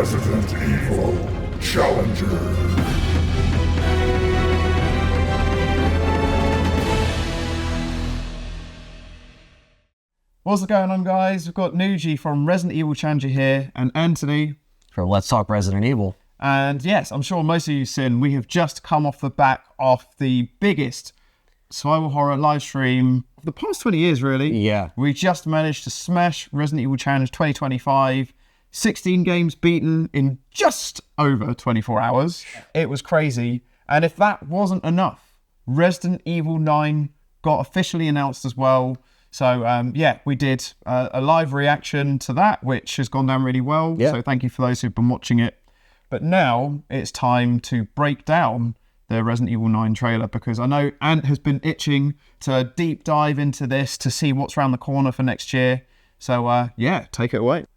Resident Evil Challenger. What's going on, guys? We've got Nougie from Resident Evil Challenger here, and Anthony from Let's Talk Resident Evil. And yes, I'm sure most of you have seen, we have just come off the back of the biggest survival horror live stream of the past 20 years, really. Yeah. We just managed to smash Resident Evil Challenge 2025, 16 games beaten in just over 24 hours. It was crazy. And if that wasn't enough, Resident Evil 9 got officially announced as well. So, yeah, we did a live reaction to that, which has gone down really well. Yeah. So thank you for those who've been watching it. But now it's time to break down the Resident Evil 9 trailer, because I know Ant has been itching to deep dive into this to see what's around the corner for next year. So, yeah, take it away.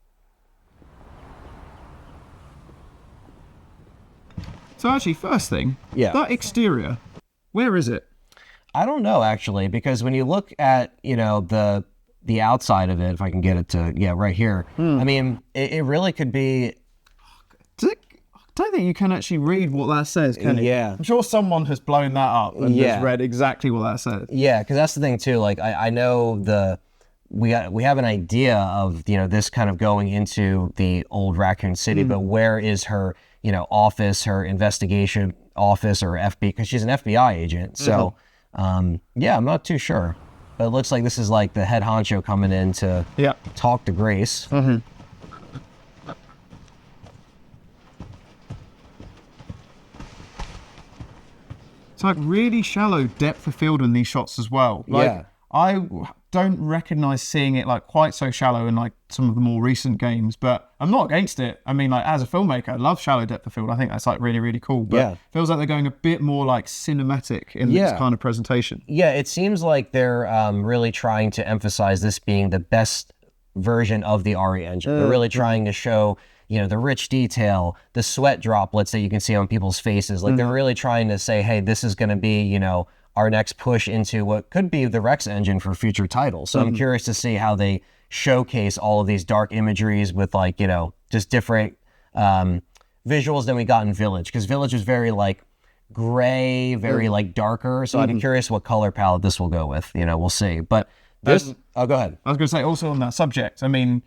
So actually, first thing, that exterior, where is it? I don't know, actually, because when you look at, you know, the outside of it, if I can get it to, right here, I mean, it really could be... I don't think you can actually read what that says, can you? Yeah. I'm sure someone has blown that up and has read exactly what that says. Yeah, because that's the thing, too. Like, I know we have an idea of, you know, this kind of going into the old Raccoon City, but where is her, you know, office, her investigation office, or FBI, because she's an FBI agent, so... yeah, I'm not too sure, but it looks like this is like the head honcho coming in to talk to Grace. It's like really shallow depth of field in these shots as well. Like, I don't recognize seeing it like quite so shallow in like some of the more recent games, but I'm not against it. I mean, like, as a filmmaker, I love shallow depth of field. I think that's like really, really cool. But it feels like they're going a bit more like cinematic in this kind of presentation. Yeah, it seems like they're really trying to emphasize this being the best version of the RE engine. They're really trying to show, you know, the rich detail, the sweat droplets that you can see on people's faces. Like, they're really trying to say, hey, this is going to be, you know, our next push into what could be the Rex engine for future titles. So I'm curious to see how they showcase all of these dark imageries with, like, you know, just different visuals than we got in Village, because Village was very like gray, very like darker. So I'm curious what color palette this will go with. You know, we'll see. But this, go ahead. I was going to say also on that subject, I mean,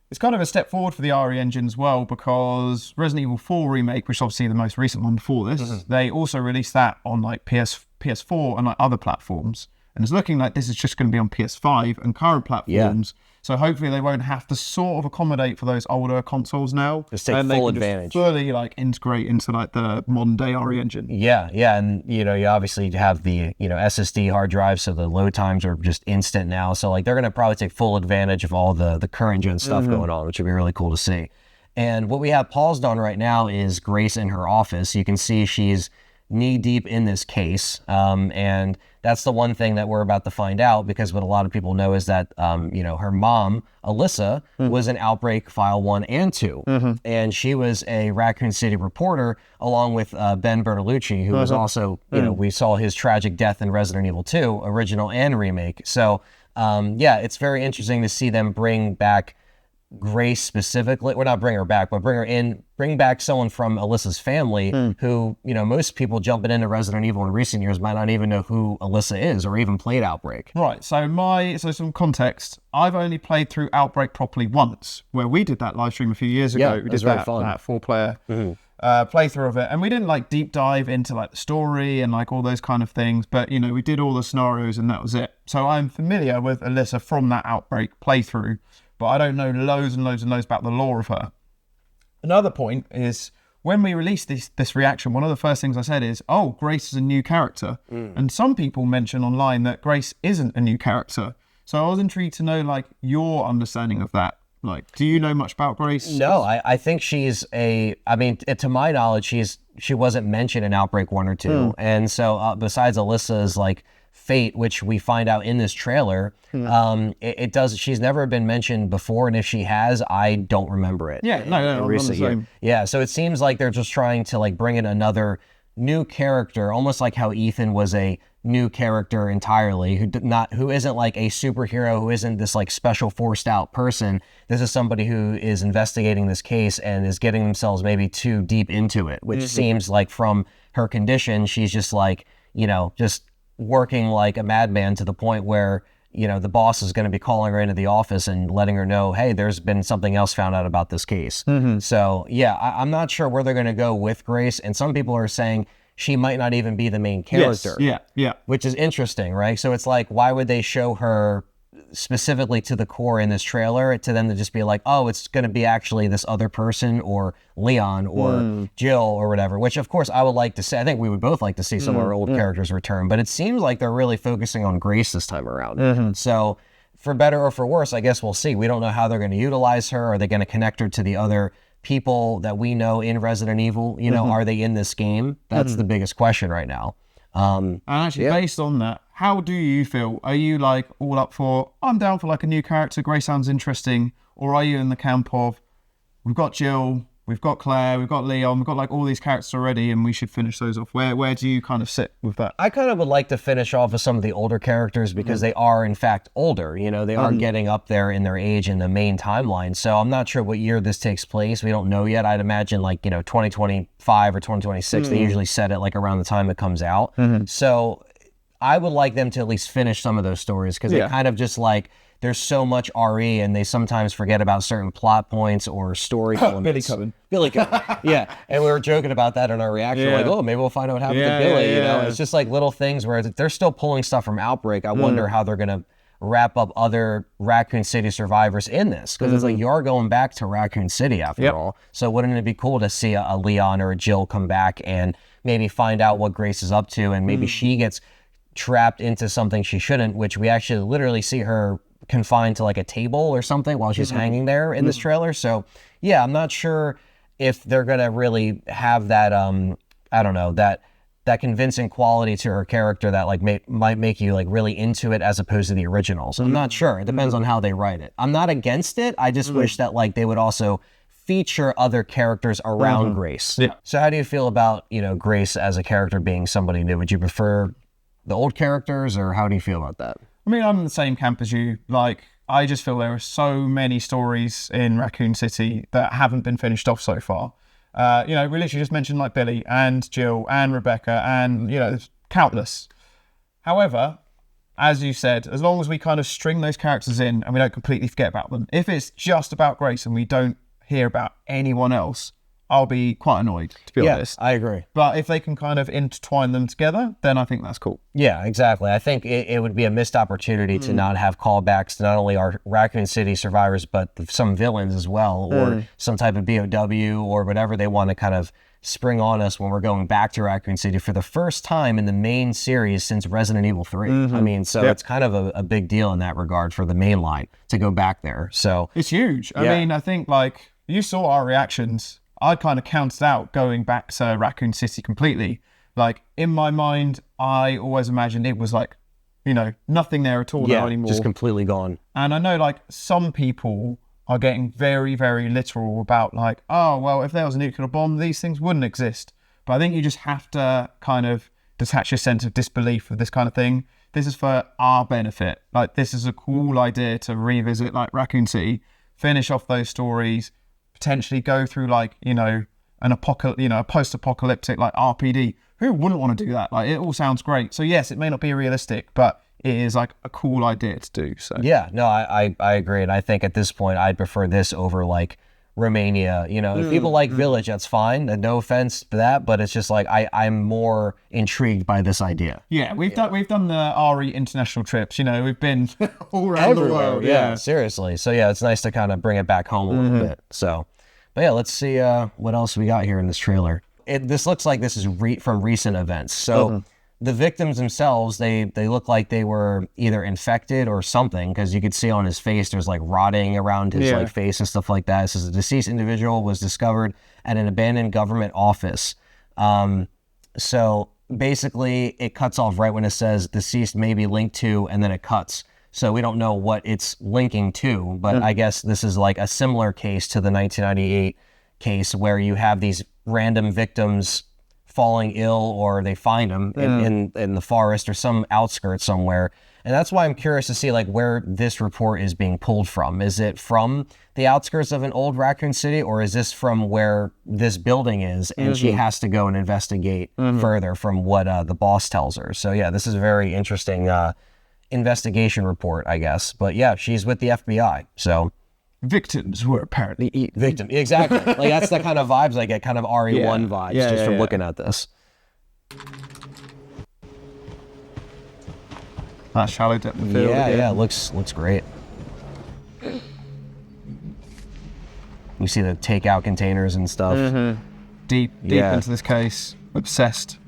it's kind of a step forward for the RE engine as well, because Resident Evil 4 Remake, which is obviously the most recent one before this, they also released that on like PS4 and like other platforms. And it's looking like this is just going to be on PS5 and current platforms. So hopefully they won't have to sort of accommodate for those older consoles now. Just take full advantage. Just fully like integrate into like the modern day RE engine. Yeah, and you know, you obviously have the, you know, SSD hard drives, so the load times are just instant now. So like they're gonna probably take full advantage of all the current gen stuff going on, which would be really cool to see. And what we have paused on right now is Grace in her office. You can see she's knee deep in this case, and that's the one thing that we're about to find out, because what a lot of people know is that you know, her mom Alyssa was in Outbreak File 1 and 2, and she was a Raccoon City reporter along with Ben Bertolucci, who was also, you know, we saw his tragic death in Resident Evil 2 original and remake. So yeah, it's very interesting to see them bring back Grace specifically, or not bring her back, but bring back someone from Alyssa's family who, you know, most people jumping into Resident Evil in recent years might not even know who Alyssa is or even played Outbreak. Right, so some context, I've only played through Outbreak properly once, where we did that live stream a few years ago. We did that 4-player playthrough of it, and we didn't like deep dive into like the story and like all those kind of things, but you know, we did all the scenarios and that was it. So I'm familiar with Alyssa from that Outbreak playthrough, but I don't know loads and loads and loads about the lore of her. Another point is, when we released this reaction, one of the first things I said is, oh, Grace is a new character. And some people mention online that Grace isn't a new character. So I was intrigued to know, like, your understanding of that. Like, do you know much about Grace? No, I think she's I mean, to my knowledge, she wasn't mentioned in Outbreak 1 or 2. And so besides Alyssa's, like, fate, which we find out in this trailer, she's never been mentioned before, and if she has, I don't remember it. Yeah, no, in recent years. Yeah, so it seems like they're just trying to like bring in another new character, almost like how Ethan was a new character entirely, who isn't like a superhero, who isn't this like special forced out person. This is somebody who is investigating this case and is getting themselves maybe too deep into it, which seems like from her condition, she's just like, just working like a madman to the point where, the boss is going to be calling her into the office and letting her know, hey, there's been something else found out about this case. So yeah, I'm not sure where they're going to go with Grace. And some people are saying she might not even be the main character. Yes. Yeah. Which is interesting, right? So it's like, why would they show her specifically to the core in this trailer to them to just be like, oh, it's going to be actually this other person or Leon or Jill or whatever, which of course I would like to see. I think we would both like to see some of our old characters return, but it seems like they're really focusing on Grace this time around. So for better or for worse, I guess we'll see. We don't know how they're going to utilize her. Are they going to connect her to the other people that we know in Resident Evil? Are they in this game? That's the biggest question right now. And actually, based on that, how do you feel? Are you like all up for, I'm down for like a new character, Grace sounds interesting, or are you in the camp of, we've got Jill, we've got Claire, we've got Leon, we've got like all these characters already and we should finish those off? Where do you kind of sit with that? I kind of would like to finish off with some of the older characters because they are in fact older, they are getting up there in their age in the main timeline. So I'm not sure what year this takes place. We don't know yet. I'd imagine like, 2025 or 2026, they usually set it like around the time it comes out. So I would like them to at least finish some of those stories because they kind of just like, there's so much RE and they sometimes forget about certain plot points or story elements. Billy Coven. Yeah. And we were joking about that in our reaction. Like, oh, maybe we'll find out what happened to Billy. It's just like little things where they're still pulling stuff from Outbreak. I wonder how they're going to wrap up other Raccoon City survivors in this. Because it's like, you are going back to Raccoon City after all. So wouldn't it be cool to see a Leon or a Jill come back and maybe find out what Grace is up to and maybe she gets trapped into something she shouldn't, which we actually literally see her confined to like a table or something while she's hanging there in this trailer. So yeah, I'm not sure if they're gonna really have that I don't know, that convincing quality to her character that like might make you like really into it as opposed to the original. So I'm not sure. It depends on how they write it. I'm not against it. I just wish that like they would also feature other characters around Grace. So how do you feel about, Grace as a character being somebody new? Would you prefer the old characters or how do you feel about that? I mean, I'm in the same camp as you. Like, I just feel there are so many stories in Raccoon City that haven't been finished off so far. We literally just mentioned like Billy and Jill and Rebecca and, there's countless. However, as you said, as long as we kind of string those characters in and we don't completely forget about them, if it's just about Grace and we don't hear about anyone else, I'll be quite annoyed, to be honest. I agree. But if they can kind of intertwine them together, then I think that's cool. Yeah, exactly. I think it would be a missed opportunity to not have callbacks to not only our Raccoon City survivors, but some villains as well, or some type of BOW or whatever they want to kind of spring on us when we're going back to Raccoon City for the first time in the main series since Resident Evil 3. I mean, so it's kind of a big deal in that regard for the main line to go back there. So it's huge. I mean, I think like you saw our reactions. I kind of counted out going back to Raccoon City completely. Like, in my mind, I always imagined it was like, nothing there at all now anymore. Just completely gone. And I know, like, some people are getting very, very literal about, like, oh, well, if there was a nuclear bomb, these things wouldn't exist. But I think you just have to kind of detach your sense of disbelief of this kind of thing. This is for our benefit. Like, this is a cool idea to revisit, like, Raccoon City, finish off those stories, potentially go through like, a post-apocalyptic like RPD. Who wouldn't want to do that? Like, it all sounds great. So yes, it may not be realistic, but it is like a cool idea to do. So yeah, no, I agree. And I think at this point, I'd prefer this over like Romania. If people like Village, that's fine. And no offense to that, but it's just like I'm more intrigued by this idea. Yeah, we've done the RE international trips. We've been all around the world. Yeah, seriously. So yeah, it's nice to kind of bring it back home a little bit. So, but yeah, let's see what else we got here in this trailer. This looks like this is from recent events. So. The victims themselves, they look like they were either infected or something, because you could see on his face there's like rotting around his like face and stuff like that. It says a deceased individual was discovered at an abandoned government office. So basically it cuts off right when it says deceased may be linked to, and then it cuts. So we don't know what it's linking to, but I guess this is like a similar case to the 1998 case where you have these random victims falling ill, or they find him in the forest or some outskirts somewhere. And that's why I'm curious to see like where this report is being pulled from. Is it from the outskirts of an old Raccoon City, or is this from where this building is and she has to go and investigate further from what the boss tells her? So yeah, this is a very interesting investigation report, I guess. But yeah, she's with the FBI. So victims were apparently victim. Exactly. Like that's the kind of vibes I get, kind of RE1 vibes from looking at this. That shallow depth of field. Yeah, looks great. You see the takeout containers and stuff. Deep into this case. Obsessed.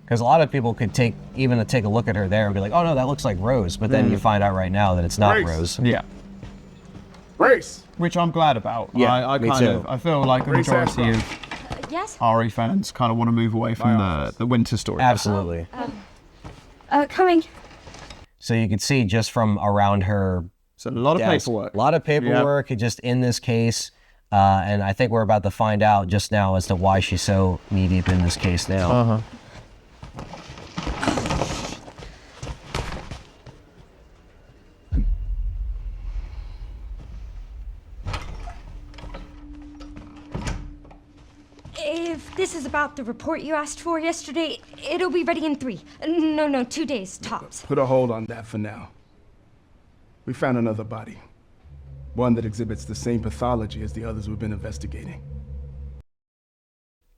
Because a lot of people could take a look at her there and be like, oh no, that looks like Rose. But then you find out right now that it's not Rose. Yeah. Grace! Which I'm glad about. Yeah, I feel like the majority of Yes? RE fans kind of want to move away from the winter story. Absolutely. Coming. So you could see just from around her It's a lot of desk, paperwork. a lot of paperwork just in this case. And I think we're about to find out just now as to why she's so knee-deep in this case now. If this is about the report you asked for yesterday, it'll be ready in 3. No, 2 days, tops. Put a hold on that for now. We found another body. One that exhibits the same pathology as the others we've been investigating.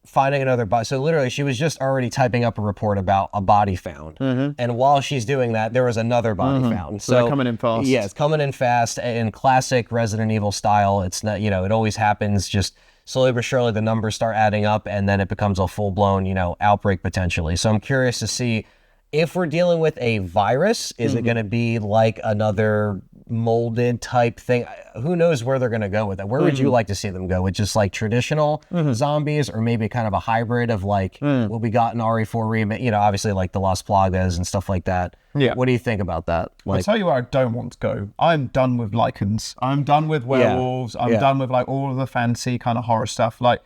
Finding another body. So literally, she was just already typing up a report about a body found. And while she's doing that, there was another body found. So they're coming in fast. Yeah, it's coming in fast in classic Resident Evil style. It's not, it always happens just slowly but surely the numbers start adding up and then it becomes a full-blown, outbreak potentially. So I'm curious to see if we're dealing with a virus, is it going to be like another molded type thing? Who knows where they're going to go with it? Where would you like to see them go? With just like traditional zombies, or maybe kind of a hybrid of like what we got in RE4 remake, obviously like the Las Plagas and stuff like that. Yeah. What do you think about that? I'll tell you where I don't want to go. I'm done with lichens. I'm done with werewolves. I'm done with like all of the fancy kind of horror stuff. Like,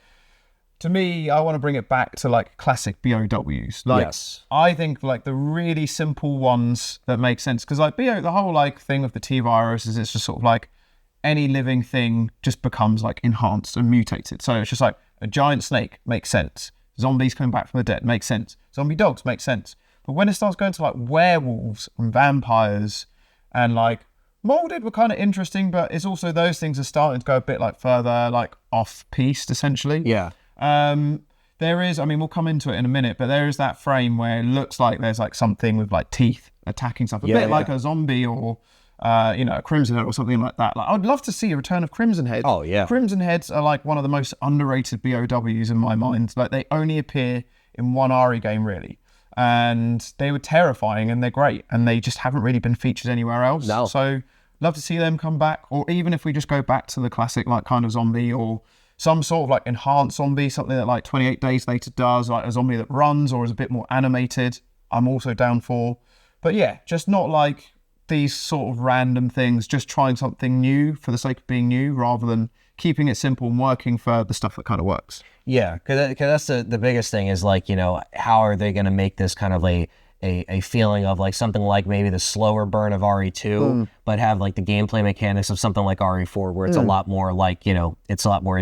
to me, I want to bring it back to like classic BOWs. Like, Yes. I think like the really simple ones that make sense. Because like the whole like thing of the T virus is it's just sort of like any living thing just becomes like enhanced and mutated. So it's just like a giant snake makes sense. Zombies coming back from the dead makes sense. Zombie dogs make sense. But when it starts going to like werewolves and vampires and like molded were kind of interesting, but it's also those things are starting to go a bit like further like off-piste essentially. Yeah. There is, we'll come into it in a minute, but there is that frame where it looks like there's like something with like teeth attacking stuff, a bit like a zombie or, a Crimson Head or something like that. Like, I'd love to see a return of Crimson Heads. Oh, yeah. Crimson Heads are like one of the most underrated BOWs in my mind. Like, they only appear in one RE game, really. And they were terrifying and they're great. And they just haven't really been featured anywhere else. No. So, love to see them come back. Or even if we just go back to the classic, like, kind of zombie or some sort of like enhanced zombie, something that like 28 days later does, like a zombie that runs or is a bit more animated, I'm also down for. But yeah, just not like these sort of random things, just trying something new for the sake of being new rather than keeping it simple and working for the stuff that kind of works. Yeah, because that's the biggest thing is like, how are they going to make this kind of a feeling of like something like maybe the slower burn of RE2, but have like the gameplay mechanics of something like RE4 where it's a lot more like, it's a lot more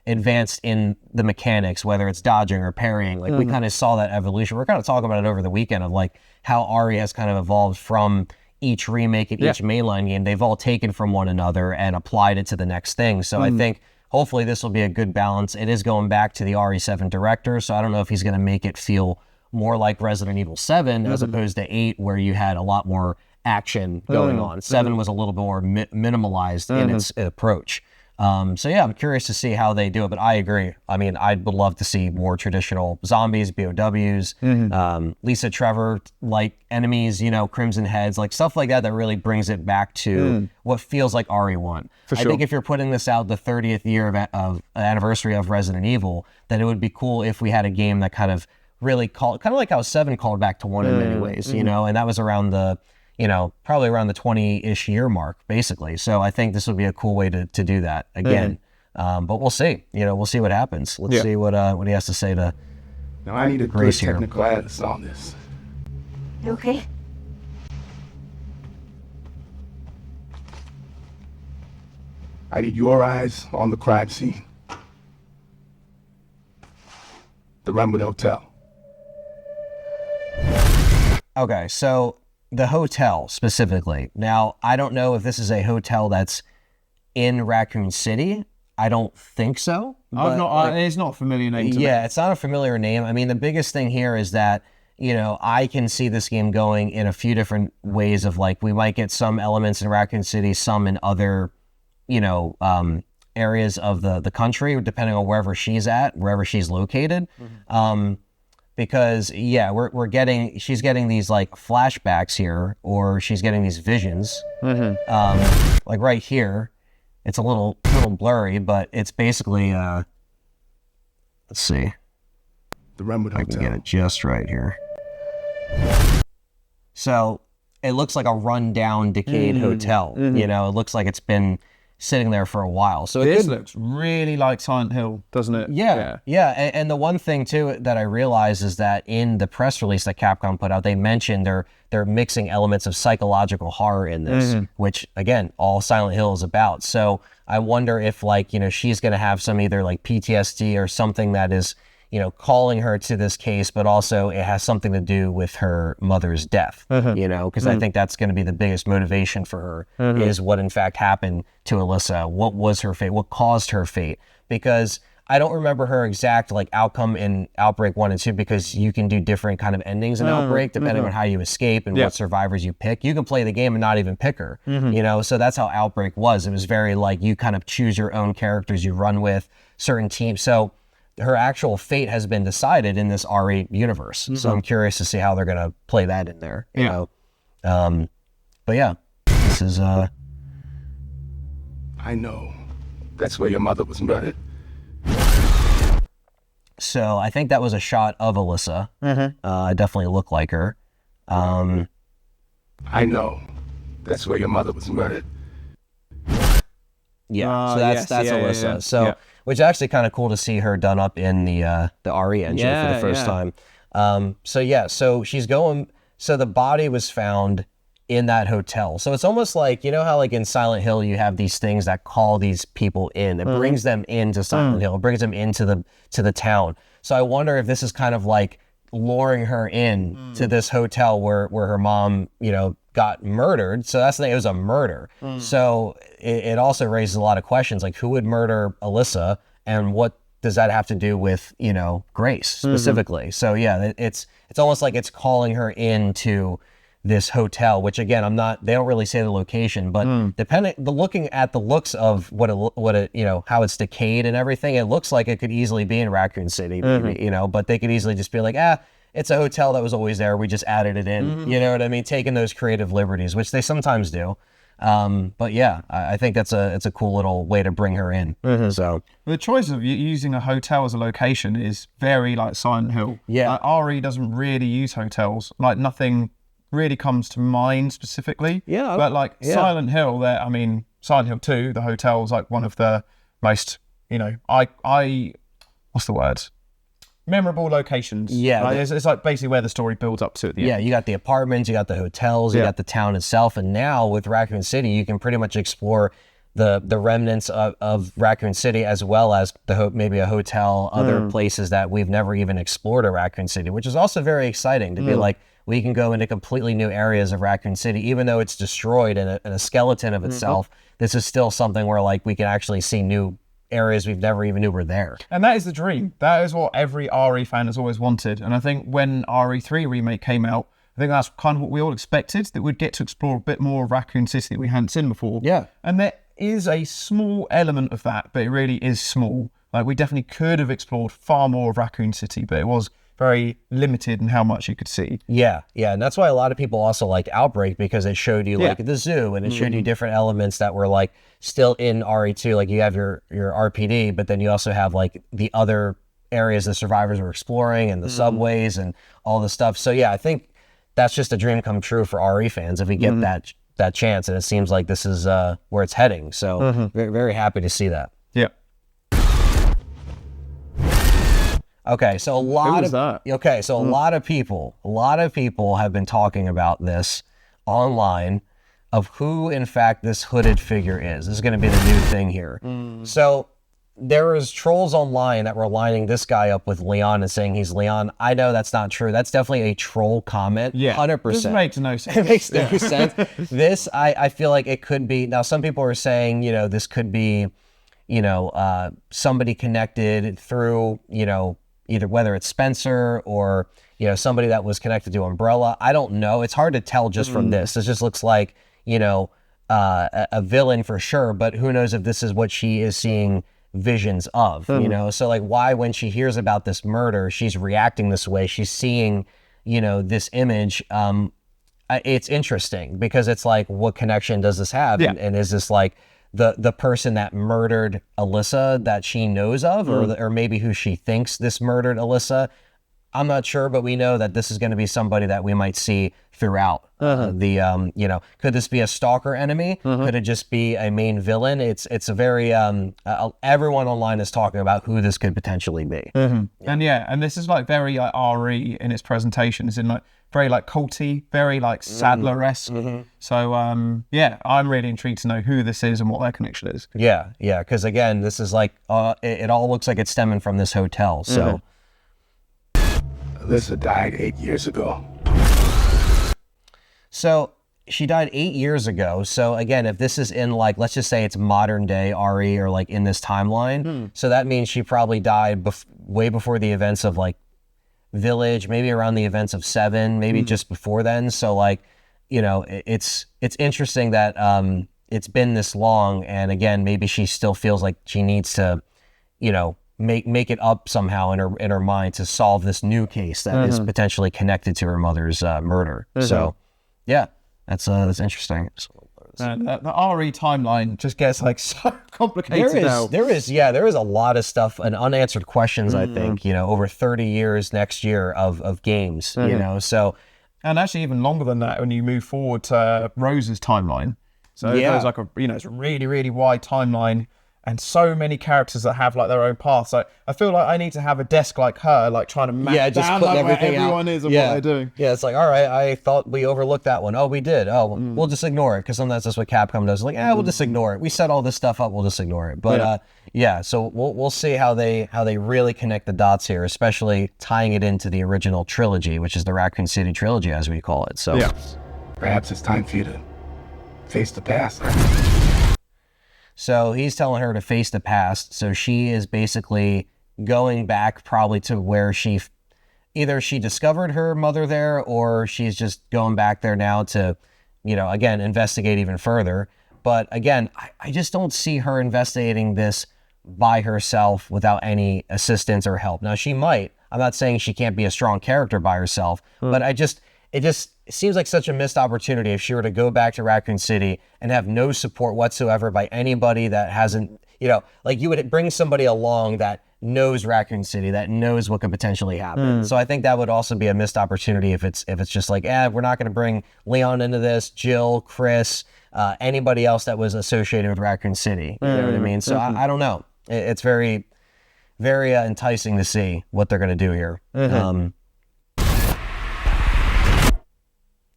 advanced in the mechanics, whether it's dodging or parrying. Like we kind of saw that evolution. We're kind of talking about it over the weekend of like how RE has kind of evolved from each remake and each mainline game. They've all taken from one another and applied it to the next thing. So I think hopefully this will be a good balance. It is going back to the RE7 director, so I don't know if he's going to make it feel more like Resident Evil 7 as opposed to 8, where you had a lot more action going on. 7 was a little bit more minimalized in its approach. So yeah, I'm curious to see how they do it, but I agree. I would love to see more traditional zombies, BOWs, Lisa Trevor like enemies, Crimson Heads, like stuff like that really brings it back to what feels like RE1. I think if you're putting this out the 30th year of anniversary of Resident Evil, then it would be cool if we had a game that kind of really called, kind of like how 7 called back to 1 in many ways, and that was around the, probably around the 20-ish year mark, basically. So I think this would be a cool way to do that again. But we'll see. We'll see what happens. Let's see what he has to say to Now I need a good technical atlas on this. You okay? I need your eyes on the crime scene. The Runwood Hotel. Okay, so the hotel specifically. Now, I don't know if this is a hotel that's in Raccoon City. I don't think so. It's not a familiar name to me. Yeah, it's not a familiar name. I mean, the biggest thing here is that, you know, I can see this game going in a few different ways of like, we might get some elements in Raccoon City, some in other, you know, areas of the country, depending on wherever she's at, wherever she's located. Because yeah, she's getting these like flashbacks here, or she's getting these visions. Like right here, it's a little blurry, but it's basically let's see. The Runwood Hotel. I can get it just right here. So it looks like a rundown, decayed hotel. You know, it looks like it's been sitting there for a while. So this looks really like Silent Hill, doesn't it? Yeah. And the one thing too that I realized is that in the press release that Capcom put out, they mentioned they're mixing elements of psychological horror in this, which again, all Silent Hill is about. So I wonder if like, you know, she's going to have some either like PTSD or something that is, you know, calling her to this case, but also it has something to do with her mother's death, you know, because I think that's going to be the biggest motivation for her is what in fact happened to Alyssa. What was her fate? What caused her fate? Because I don't remember her exact like outcome in Outbreak 1 and 2, because you can do different kind of endings in Outbreak depending on how you escape and what survivors you pick. You can play the game and not even pick her, you know, so that's how Outbreak was. It was very like you kind of choose your own characters you run with, certain teams. So her actual fate has been decided in this RE universe. So I'm curious to see how they're going to play that in there, you know. But yeah, this is... I know. That's where your mother was murdered. So I think that was a shot of Alyssa. It definitely looked like her. I know. That's where your mother was murdered. Yeah, so that's Alyssa. Yeah. So, which is actually kind of cool to see her done up in the RE engine for the first time. So she's going. So the body was found in that hotel. So it's almost like, you know how like in Silent Hill you have these things that call these people in. It brings them into Silent Hill. It brings them into the town. So I wonder if this is kind of like luring her in to this hotel where her mom, you know, got murdered. So that's the thing, it was a murder. So it also raises a lot of questions, like who would murder Alyssa and what does that have to do with, you know, Grace specifically? So yeah, it's almost like it's calling her into this hotel, which again, they don't really say the location, but looking at the looks of what it, you know, how it's decayed and everything, it looks like it could easily be in Raccoon City, you know, but they could easily just be like, it's a hotel that was always there. We just added it in, you know what I mean? Taking those creative liberties, which they sometimes do. But yeah, I think it's a cool little way to bring her in. So the choice of using a hotel as a location is very like Silent Hill. Yeah. Like, RE doesn't really use hotels. Like nothing really comes to mind specifically. Yeah. But like Silent Hill, Silent Hill 2, the hotel is like one of the most, you know, what's the word? Memorable locations. Yeah. Like, it's like basically where the story builds up to at the end. Yeah, you got the apartments, you got the hotels, you got the town itself, and now with Raccoon City, you can pretty much explore the remnants of Raccoon City, as well as maybe a hotel, other places that we've never even explored at Raccoon City, which is also very exciting to be like, we can go into completely new areas of Raccoon City, even though it's destroyed and a skeleton of itself. This is still something where like we can actually see new areas we've never even knew were there. And that is the dream. That is what every RE fan has always wanted. And I think when RE3 remake came out, I think that's kind of what we all expected, that we'd get to explore a bit more of Raccoon City that we hadn't seen before. Yeah. And there is a small element of that, but it really is small. Like we definitely could have explored far more of Raccoon City, but it was very limited in how much you could see. Yeah, and that's why a lot of people also like Outbreak, because it showed you like the zoo, and it showed you different elements that were like still in RE2. Like you have your RPD, but then you also have like the other areas the survivors were exploring and the subways and all the stuff. So yeah, I think that's just a dream come true for RE fans if we get that chance, and it seems like this is where it's heading. So very, very happy to see that. Yeah. Okay, so a lot of people have been talking about this online of who in fact this hooded figure is. This is going to be the new thing here. So there is trolls online that were lining this guy up with Leon and saying he's Leon. I know that's not true. That's definitely a troll comment. Yeah, 100%. This makes no sense. It makes no sense. This, I feel like it could be. Now, some people are saying, this could be, somebody connected through, either whether it's Spencer or, somebody that was connected to Umbrella. I don't know. It's hard to tell just from this. It just looks like, a villain for sure, but who knows if this is what she is seeing visions of, so like why when she hears about this murder she's reacting this way, she's seeing this image. It's interesting because it's like, what connection does this have? And is this like the person that murdered Alyssa that she knows of, or maybe who she thinks this murdered Alyssa? I'm not sure, but we know that this is going to be somebody that we might see throughout. Could this be a stalker enemy? Could it just be a main villain? It's a very, everyone online is talking about who this could potentially be. And this is like very like RE in its presentation, is in like very like culty, very like Sadler-esque. So I'm really intrigued to know who this is and what their connection is. Yeah, because again, this is like, it all looks like it's stemming from this hotel, so. Alyssa died 8 years ago. So she died 8 years ago. So again, if this is in like, let's just say it's modern day RE or like in this timeline. So that means she probably died way before the events of like Village, maybe around the events of 7, maybe just before then. So like, it's interesting that it's been this long. And again, maybe she still feels like she needs to, make it up somehow in her mind to solve this new case that is potentially connected to her mother's murder. So, yeah, that's interesting. The RE timeline just gets like so complicated now. There is a lot of stuff and unanswered questions. I think over 30 years next year of games. So, and actually even longer than that when you move forward to Rose's timeline. So there's like it's a really really wide timeline. And so many characters that have like their own paths. Like I feel like I need to have a desk like her, like trying to map down like where everyone is and what they're doing. Yeah, it's like, all right, I thought we overlooked that one. Oh, we did. Oh, we'll just ignore it because sometimes that's what Capcom does. Like, we'll just ignore it. We set all this stuff up. We'll just ignore it. But so we'll see how they really connect the dots here, especially tying it into the original trilogy, which is the Raccoon City trilogy, as we call it. So perhaps it's time for you to face the past. So he's telling her to face the past. So she is basically going back probably to where either she discovered her mother there, or she's just going back there now to, again, investigate even further. But again, I just don't see her investigating this by herself without any assistance or help. Now she might. I'm not saying she can't be a strong character by herself, but it just seems like such a missed opportunity if she were to go back to Raccoon City and have no support whatsoever by anybody that hasn't, like you would bring somebody along that knows Raccoon City, that knows what could potentially happen. So I think that would also be a missed opportunity if it's just like, we're not going to bring Leon into this, Jill, Chris, anybody else that was associated with Raccoon City. You know what I mean? So I don't know. It's very, very enticing to see what they're going to do here.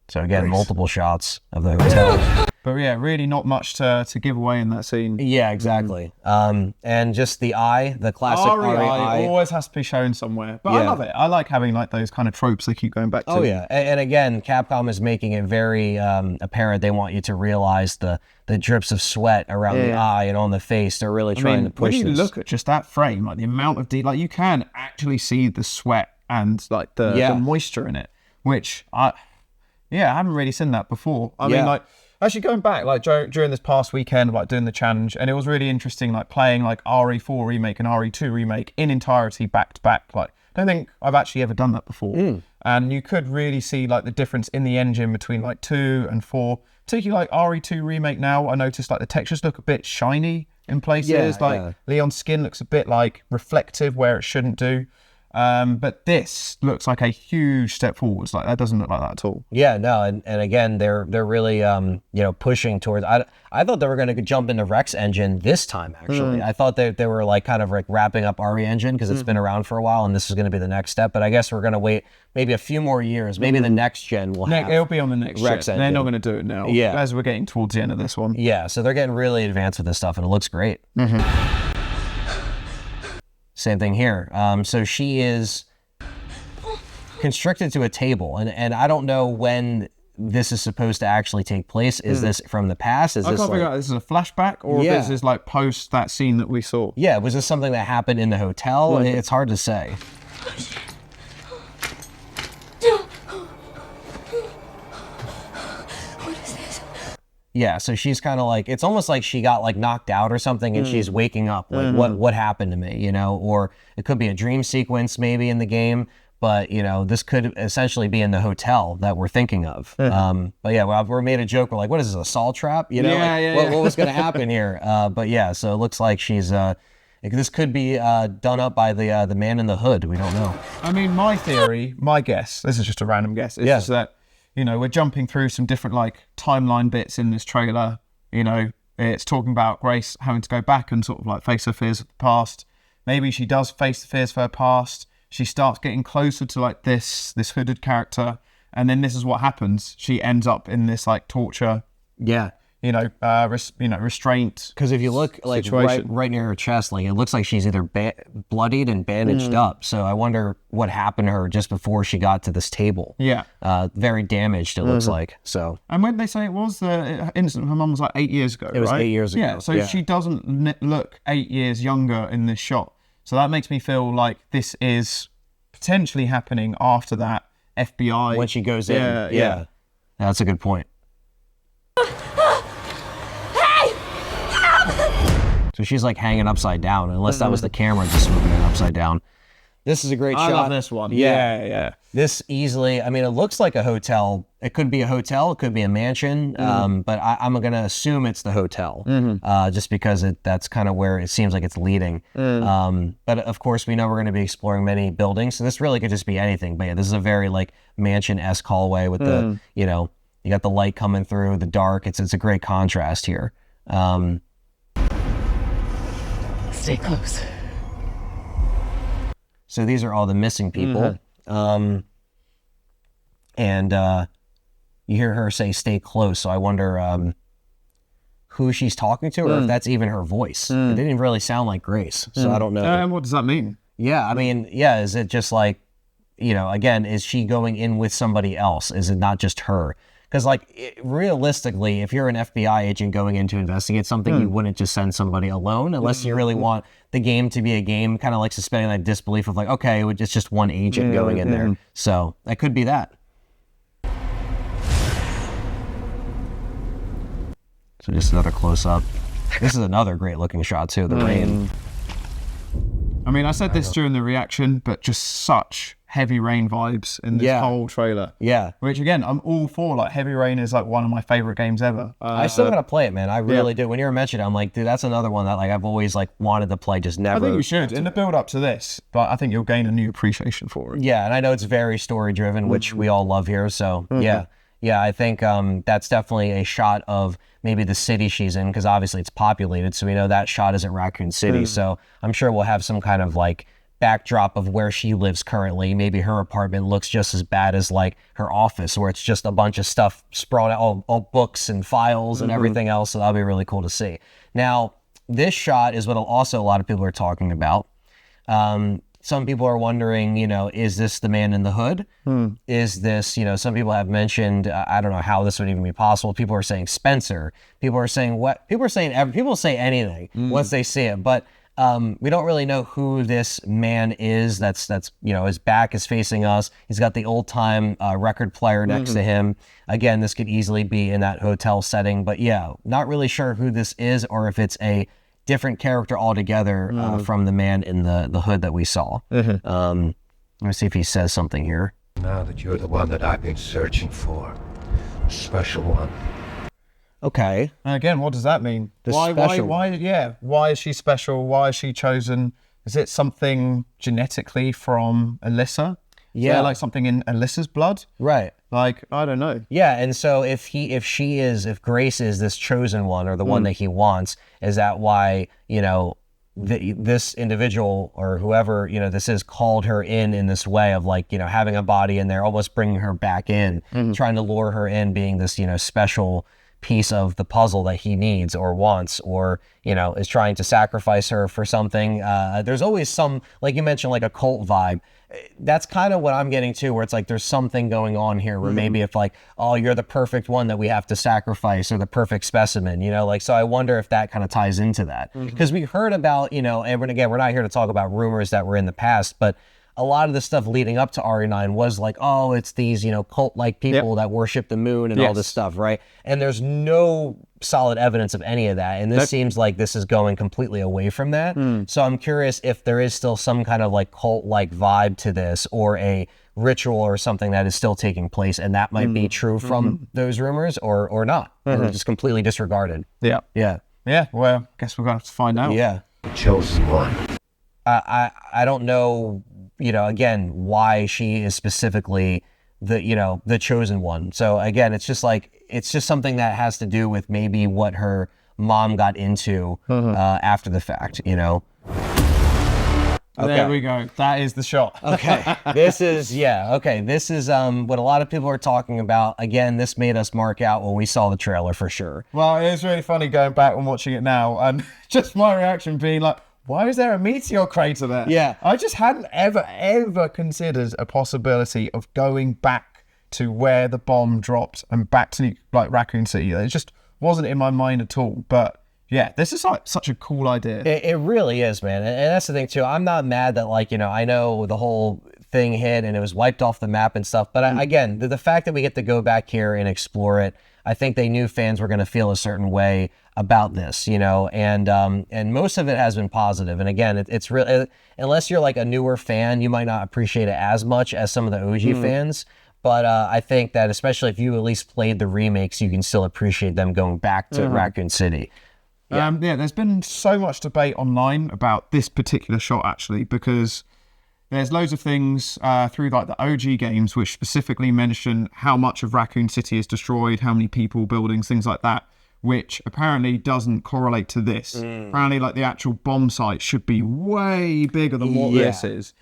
So again, multiple shots of the hotel. But yeah, really not much to give away in that scene. Yeah, exactly. And just the eye, the classic RE9 always has to be shown somewhere. But I love it. I like having like those kind of tropes they keep going back to. Oh yeah, and again, Capcom is making it very apparent. They want you to realize the drips of sweat around the eye and on the face. They're really trying to push this. When you look at just that frame, like the amount of like you can actually see the sweat and like the moisture in it, which I haven't really seen that before. I mean, like, actually going back, like, during this past weekend, like, doing the challenge, and it was really interesting, like, playing, like, RE4 Remake and RE2 Remake in entirety back-to-back. Like, I don't think I've actually ever done that before. And you could really see, like, the difference in the engine between, like, 2 and 4. Particularly, like, RE2 Remake now, I noticed, like, the textures look a bit shiny in places. Leon's skin looks a bit, like, reflective where it shouldn't do. But this looks like a huge step forwards. Like that doesn't look like that at all. Yeah, no, and again, they're really pushing towards. I thought they were going to jump into Rex engine this time. Actually, I thought they were like kind of like wrapping up RE engine because it's been around for a while, and this is going to be the next step. But I guess we're going to wait maybe a few more years. Maybe the next gen will have. It'll be on the next Rex gen. engine. They're not going to do it now. Yeah, as we're getting towards the end of this one. Yeah, so they're getting really advanced with this stuff, and it looks great. Same thing here. So she is constricted to a table, and I don't know when this is supposed to actually take place. Is this from the past? I can't figure out if this is a flashback or if this is like post that scene that we saw. Yeah, was this something that happened in the hotel? It's hard to say. Yeah, so she's kind of like, it's almost like she got like knocked out or something and she's waking up. Like, what happened to me, Or it could be a dream sequence maybe in the game, but, this could essentially be in the hotel that we're thinking of. But yeah, we made a joke. We're like, what is this, a Saw trap? What was going to happen here? But yeah, so it looks like she's, this could be done up by the man in the hood. We don't know. I mean, my theory, my guess, this is just a random guess, is just that, we're jumping through some different like timeline bits in this trailer. It's talking about Grace having to go back and sort of like face her fears of the past. Maybe she does face the fears of her past. She starts getting closer to like this hooded character, and then this is what happens. She ends up in this like torture. Yeah. Restraint. Because if you look like right near her chest, like it looks like she's either bloodied and bandaged up. So I wonder what happened to her just before she got to this table. Yeah. Very damaged, it looks like. So. And when they say it was the incident, her mum was like 8 years ago. It was 8 years ago. Yeah. So she doesn't look 8 years younger in this shot. So that makes me feel like this is potentially happening after that FBI. When she goes in. Yeah. That's a good point. So she's like hanging upside down, unless that was the camera just moving it upside down. This is a great shot. I love this one. Yeah. This easily, I mean, it looks like a hotel. It could be a hotel, it could be a mansion, but I'm going to assume it's the hotel, just because that's kind of where it seems like it's leading. But of course, we know we're going to be exploring many buildings, so this really could just be anything. But yeah, this is a very like mansion-esque hallway with the, you got the light coming through, the dark. It's a great contrast here. Stay close. So these are all the missing people. And you hear her say, stay close. So I wonder who she's talking to or if that's even her voice. It didn't really sound like Grace. So I don't know. And what does that mean? Yeah, I mean, is it just like, again, is she going in with somebody else? Is it not just her? Because, realistically, if you're an FBI agent going in to investigate something, you wouldn't just send somebody alone unless you really want the game to be a game, kind of like suspending that disbelief of like, okay, it's just one agent going in there. So that could be that. So just another close-up. This is another great-looking shot, too, the rain. I mean, I said this during the reaction, but just such heavy rain vibes in this whole trailer. Yeah. Which again, I'm all for. Like Heavy Rain is like one of my favorite games ever. I still gotta play it, man. I really do. When you were mentioning it, I'm like, dude, that's another one that like I've always like wanted to play, just never. I think you should in the build up to this, but I think you'll gain a new appreciation for it. Yeah, and I know it's very story driven, which we all love here. So yeah, I think that's definitely a shot of maybe the city she's in, because obviously it's populated, so we know that shot isn't Raccoon City. So I'm sure we'll have some kind of like backdrop of where she lives currently. Maybe her apartment looks just as bad as like her office, where it's just a bunch of stuff sprawled out, all books and files and everything else. So that'll be really cool to see. Now, this shot is what also a lot of people are talking about. Some people are wondering, is this the man in the hood? Is this, some people have mentioned, I don't know how this would even be possible. People are saying Spencer. People are saying what? People say anything once they see it. But we don't really know who this man is. That's his back is facing us. He's got the old time record player next to him. Again, this could easily be in that hotel setting. But yeah, not really sure who this is or if it's a different character altogether from the man in the hood that we saw. Let me see if he says something here. Now that you're the one that I've been searching for, a special one. Okay. And again, what does that mean? Why is she special? Why is she chosen? is it something genetically from Alyssa? Yeah. Is there, like something in Alyssa's blood? Right. Like, I don't know. Yeah, and so if Grace is this chosen one or the one that he wants, is that why, you know, this individual or whoever, you know, this is called her in this way of like, you know, having a body in there, almost bringing her back in, trying to lure her in, being this, you know, special piece of the puzzle that he needs or wants, or, you know, is trying to sacrifice her for something. There's always some, like you mentioned, like a cult vibe. That's kind of what I'm getting to, where it's like there's something going on here where maybe if like, oh, you're the perfect one that we have to sacrifice, or the perfect specimen, you know, like, so I wonder if that kind of ties into that. Because we heard about, you know, and again, we're not here to talk about rumors that were in the past, but a lot of the stuff leading up to RE9 was like, oh, it's these, you know, cult-like people that worship the moon and all this stuff, right? And there's no solid evidence of any of that. And this seems like this is going completely away from that. So I'm curious if there is still some kind of like cult-like vibe to this, or a ritual or something that is still taking place, and that might be true from those rumors, or not, and just completely disregarded. Yeah. Well, I guess we're going to have to find out. Yeah. The chosen one. I don't know, you know, again, why she is specifically the, you know, the chosen one. So again, it's just like, it's just something that has to do with maybe what her mom got into after the fact, you know. There we go. That is the shot. Okay. This is what a lot of people are talking about. Again, this made us mark out when we saw the trailer for sure. Well, it is really funny going back and watching it now, and just my reaction being like, why is there a meteor crater there? Yeah. I just hadn't ever considered a possibility of going back to where the bomb dropped and back to like Raccoon City. It just wasn't in my mind at all. But yeah, this is like such a cool idea. It really is, man. And that's the thing too. I'm not mad that, like, you know, I know the whole thing hit and it was wiped off the map and stuff. But again, the fact that we get to go back here and explore it, I think they knew fans were going to feel a certain way about this, you know, and most of it has been positive. And again, it's really, unless you're like a newer fan, you might not appreciate it as much as some of the OG fans. But I think that especially if you at least played the remakes, you can still appreciate them going back to Raccoon City. Yeah, there's been so much debate online about this particular shot, actually, because there's loads of things through like the OG games which specifically mention how much of Raccoon City is destroyed, how many people, buildings, things like that, which apparently doesn't correlate to this. Apparently, like, the actual bomb site should be way bigger than what this is.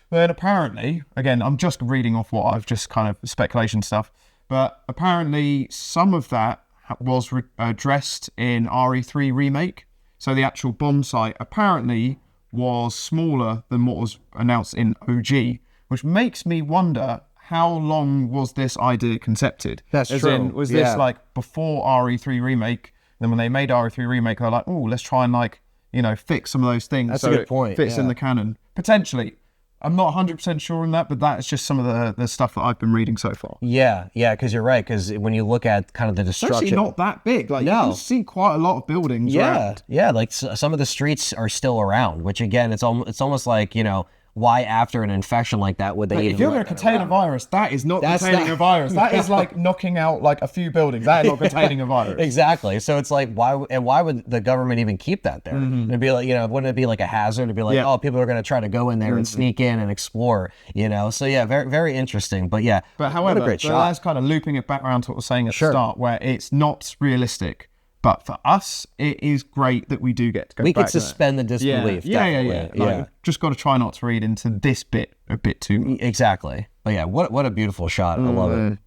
But apparently, again, I'm just reading off what I've just kind of speculation stuff, but apparently some of that was addressed in RE3 Remake. So the actual bomb site apparently was smaller than what was announced in OG, which makes me wonder, how long was this idea concepted? That's As true. in, was this like before RE3 Remake? Then when they made RE3 Remake, they're like, oh, let's try and, like, you know, fix some of those things. That's so a good it point. fits in the canon. Potentially. I'm not 100% sure on that, but that's just some of the stuff that I've been reading so far. Yeah, because you're right. Because when you look at kind of the It's destruction, actually not that big. Like, you can see quite a lot of buildings around. Yeah, like some of the streets are still around. Which again, it's almost like, you know, why after an infection like that would they even? If you're going to contain a virus, that is not containing a virus. That is like knocking out like a few buildings. That is not containing a virus. Exactly. So it's like, why would the government even keep that there? It'd be like, you know, wouldn't it be like a hazard? It'd be like, oh, people are going to try to go in there and sneak in and explore, you know? So yeah, very, very interesting. But yeah, but however, what a great shot. that's kind of looping it back around to what I was saying at the start, where it's not realistic. But for us, it is great that we do get to go back. We could suspend the disbelief. Yeah. Like, just got to try not to read into this bit a bit too much. Exactly. But yeah, what a beautiful shot. I love it.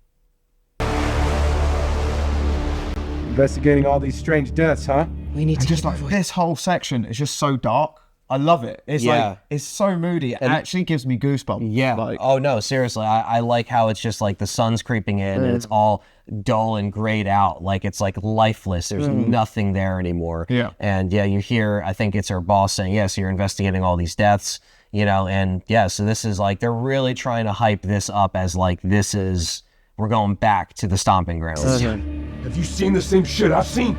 Investigating all these strange deaths, huh? We need to Just like this whole section is just so dark. I love it. It's like, it's so moody. It actually gives me goosebumps. Yeah. Like, oh no, seriously. I like how it's just like the sun's creeping in and it's all dull and grayed out. Like it's like lifeless. There's nothing there anymore. Yeah. And yeah, you hear, I think it's her boss saying, yes, you're investigating all these deaths, you know, and yeah, so this is like, they're really trying to hype this up as like, we're going back to the stomping grounds. Have you seen the same shit I've seen?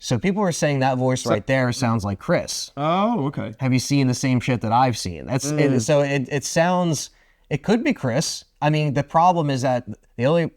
So people were saying that voice right there sounds like Chris. oh, okay. Have you seen the same shit that I've seen? That's so it sounds, it could be Chris. I mean, the problem is that the only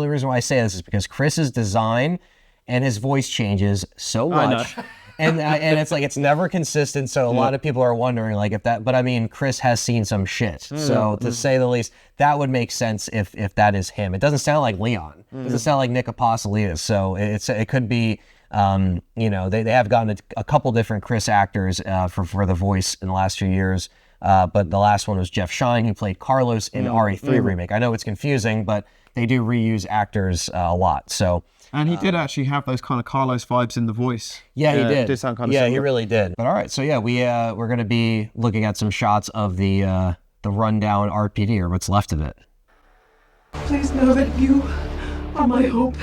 reason why I say this is because Chris's design and his voice changes so much. and it's like it's never consistent. So a lot of people are wondering like if that. But I mean, Chris has seen some shit. So to say the least, that would make sense if that is him. It doesn't sound like Leon. It doesn't sound like Nick Apostolides. So it could be. You know, they have gotten a couple different Chris actors for the voice in the last few years. But the last one was Jeff Shine, who played Carlos in RE3 remake. I know it's confusing, but they do reuse actors a lot. So. And he did actually have those kind of Carlos vibes in the voice. Yeah, he did. It did sound kind of Yeah, similar. he really did. But all right, so yeah, we're going to be looking at some shots of the rundown RPD, or what's left of it. Please know that you are my hope.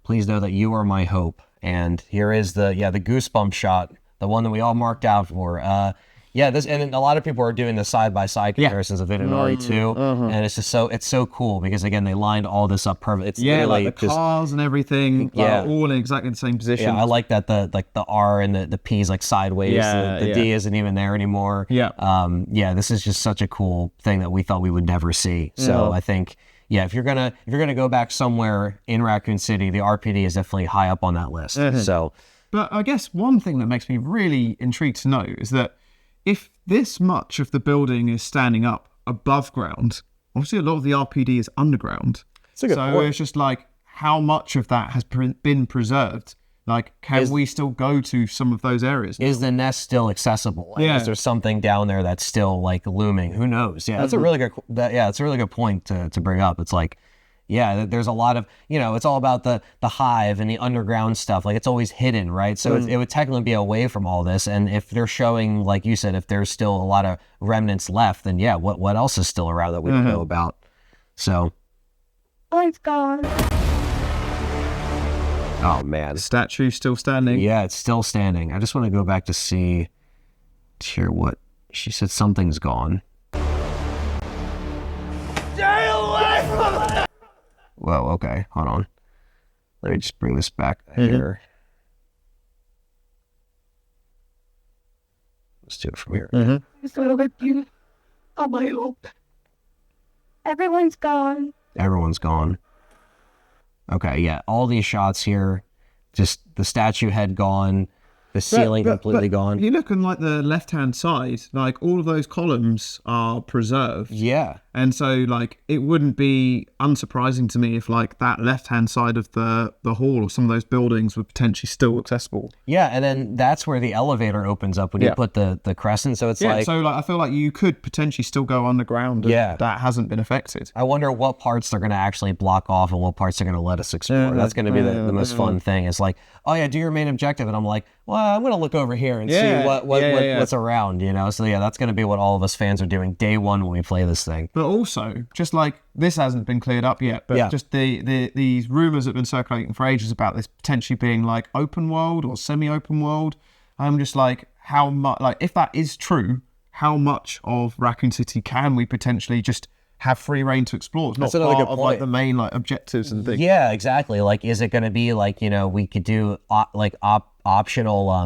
Please know that you are my hope. And here is the goosebump shot, the one that we all marked out for. This, and a lot of people are doing the side-by-side comparisons of it in RE2, and it's just so cool because again they lined all this up perfectly. It's literally like the cars and everything, all in exactly the same position. Yeah, I like that the R and the P is like sideways. The D isn't even there anymore. Yeah. This is just such a cool thing that we thought we would never see. So I think. Yeah, if you're gonna go back somewhere in Raccoon City, the RPD is definitely high up on that list. So, but I guess one thing that makes me really intrigued to know is that if this much of the building is standing up above ground, obviously a lot of the RPD is underground. That's a good point. It's just like how much of that has been preserved. Like, can we still go to some of those areas now? Is the nest still accessible? Like, is there something down there that's still like looming? Who knows? Yeah, that's a really good. It's a really good point to bring up. It's like, there's a lot of it's all about the hive and the underground stuff. Like it's always hidden, right? So it would technically be away from all this. And if they're showing, like you said, if there's still a lot of remnants left, then what else is still around that we don't know about? So, Oh, it's gone. oh man. The statue's still standing. Yeah, it's still standing. I just want to go back to hear what she said. Something's gone. Stay away from it! Whoa, okay, hold on. Let me just bring this back here. Let's do it from here. Please know that you are my hope. Everyone's gone. Everyone's gone. Okay, yeah, all these shots here, just the statue head gone, the ceiling completely gone. You look on like the left-hand side, like all of those columns are preserved. Yeah. And so like it wouldn't be unsurprising to me if like that left-hand side of the hall or some of those buildings were potentially still accessible. Yeah, and then that's where the elevator opens up when you put the crescent. So it's like, so like I feel like you could potentially still go underground. And that hasn't been affected. I wonder what parts they're going to actually block off and what parts they're going to let us explore. That's going to be the most fun thing. Is like, oh yeah, do your main objective, and I'm like, well, I'm going to look over here and see what's around, So yeah, that's going to be what all of us fans are doing day one when we play this thing. But also, just like this hasn't been cleared up yet, but just these rumors that have been circulating for ages about this potentially being like open world or semi-open world. I'm just like, how much, like if that is true, how much of Raccoon City can we potentially just have free reign to explore? It's not part of like the main like objectives and things. Yeah, exactly. Like, is it going to be like, we could do optional